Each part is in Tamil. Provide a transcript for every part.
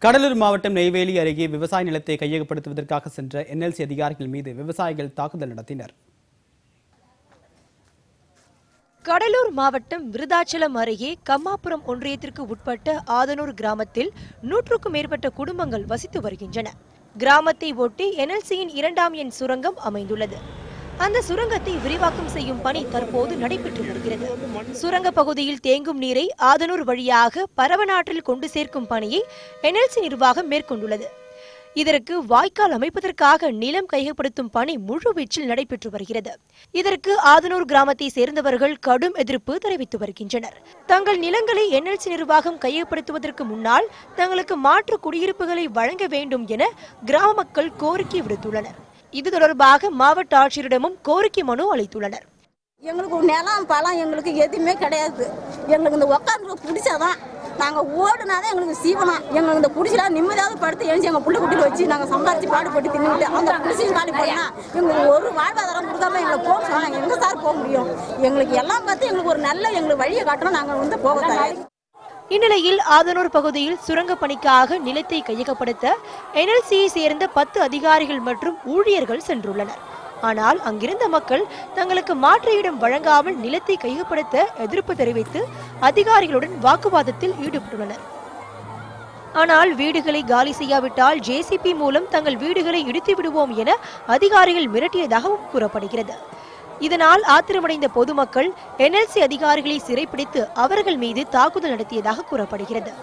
கடலூர் மாவட்டம் நெய்வேலி அருகே விவசாய நிலத்தை கையகப்படுத்துவதற்காக சென்ற NLC அதிகாரிகள் மீது விவசாயிகள் தாக்குதல் நடத்தினர். கடலூர் மாவட்டம் விருதாச்சலம் அருகே கம்மாபுரம் ஒன்றியத்திற்கு உட்பட்ட ஆதனூர் கிராமத்தில் 100க்கும் மேற்பட்ட குடும்பங்கள் வசித்து வருகின்றன. கிராமத்தை ஒட்டி NLCயின் 2ஆம் எண் சுரங்கம் அமைந்துள்ளது. அந்த சுரங்கத்தை விரிவாக்கம் செய்யும் பணி தற்போது நடைபெற்று வருகிறது. சுரங்க பகுதியில் தேங்கும் நீரை ஆதனூர் வழியாக பரவநாற்றில் கொண்டு சேர்க்கும் பணியை NLC நிர்வாகம் மேற்கொண்டுள்ளது. இதற்கு வாய்க்கால் அமைப்பதற்காக நிலம் கையகப்படுத்தும் பணி முழுவீச்சில் நடைபெற்று வருகிறது. இதற்கு ஆதனூர் கிராமத்தை சேர்ந்தவர்கள் கடும் எதிர்ப்பு தெரிவித்து வருகின்றனர். தங்கள் நிலங்களை NLC நிர்வாகம் கையகப்படுத்துவதற்கு முன்னால் தங்களுக்கு மாற்று குடியிருப்புகளை வழங்க வேண்டும் என கிராம மக்கள் கோரிக்கை விடுத்துள்ளனர். இது தொடர்பாக மாவட்ட ஆட்சியரிடமும் கோரிக்கை மனு அளித்துள்ளனர். எங்களுக்கு நிலம் பழம் எங்களுக்கு எதுவுமே கிடையாது. எங்களுக்கு இந்த உட்காந்து பிடிச்சாதான் நாங்கள் ஓடுனாதான் எங்களுக்கு சீவனம். எங்களுக்கு இந்த பிடிச்சலாம் நிம்மதியாவது படுத்து எழுந்து எங்கள் புள்ள குட்டியில் வச்சு நாங்கள் சம்பாரிச்சு பாடுபட்டு தின்னுட்டு அந்த பிடிச்சியும் காலி போனா எங்களுக்கு ஒரு வாழ்வாதாரம் கொடுக்காம எங்களை போக சொன்னாங்க. எங்கே சார் போக முடியும்? எங்களுக்கு எல்லாம் பார்த்து எங்களுக்கு ஒரு நல்ல எங்களுக்கு வழியை காட்டணும். நாங்கள் போக தயார். இந்நிலையில் ஆதனூர் பகுதியில் சுரங்க பணிக்காக நிலத்தை கையகப்படுத்த NLCயை சேர்ந்த 10 அதிகாரிகள் மற்றும் ஊழியர்கள் சென்றுள்ளனர். ஆனால் அங்கிருந்த மக்கள் தங்களுக்கு மாற்று இடம் வழங்காமல் நிலத்தை கையகப்படுத்த எதிர்ப்பு தெரிவித்து அதிகாரிகளுடன் வாக்குவாதத்தில் ஈடுபட்டுள்ளனர். ஆனால் வீடுகளை காலி செய்யாவிட்டால் JCB மூலம் தங்கள் வீடுகளை இடித்து விடுவோம் என அதிகாரிகள் மிரட்டியதாகவும் கூறப்படுகிறது. இதனால் ஆத்திரமடைந்த பொதுமக்கள் NLC அதிகாரிகளை சிறைப்பிடித்து அவர்கள் மீது தாக்குதல் நடத்தியதாக கூறப்படுகிறது.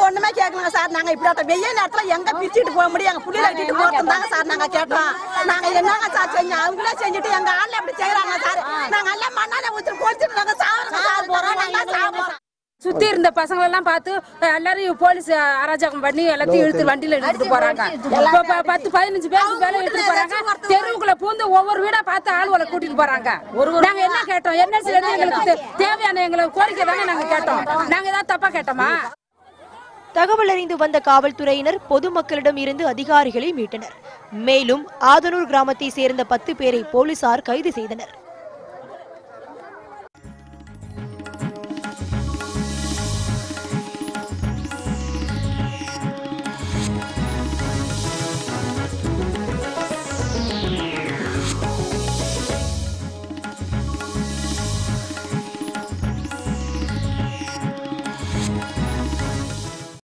ஒண்ணுமே கேட்கலாம் சார். நாங்க இப்படி வெய்ய நேரத்துல எங்க பிரிச்சுட்டு போக முடியும்? எங்க புள்ளியில கட்டிட்டு போறது தாங்க சார் நாங்க கேட்டோம். நாங்க என்னங்க சார் செஞ்சோம்? அவங்களே செஞ்சுட்டு எங்க ஆள்ல எப்படி செய்யறாங்க சார்? நாங்க எல்லாம் மண்ணால ஊத்தி கொடுத்துட்டு நாங்க சாப்பிடுறோம். சுத்தி இருந்த பசங்க எல்லாம் பார்த்து எல்லாரும் போலீஸ் அராஜகம் பண்ணி எல்லாத்தையும் இழுத்து வண்டியில எடுத்துட்டு போறாங்க. 10-15 பேருக்கு மேல எடுத்துட்டு போறாங்க. தெருவுக்குள்ள பூந்து ஒவ்வொரு வீடா பார்த்து ஆளுகளை கூட்டிட்டு போறாங்க. நாங்க என்ன கேட்டோம்? NLC எங்களுக்கு தேவையான எங்களுக்கு கோரிக்கை தானே நாங்க கேட்டோம். நாங்க ஏதாவது தப்பா கேட்டோமா? தகவல் அறிந்து வந்த காவல்துறையினர் பொதுமக்களிடம் இருந்து அதிகாரிகளை மீட்டனர். மேலும் ஆதனூர் கிராமத்தை சேர்ந்த 10 பேரை போலீசார் கைது செய்தனர்.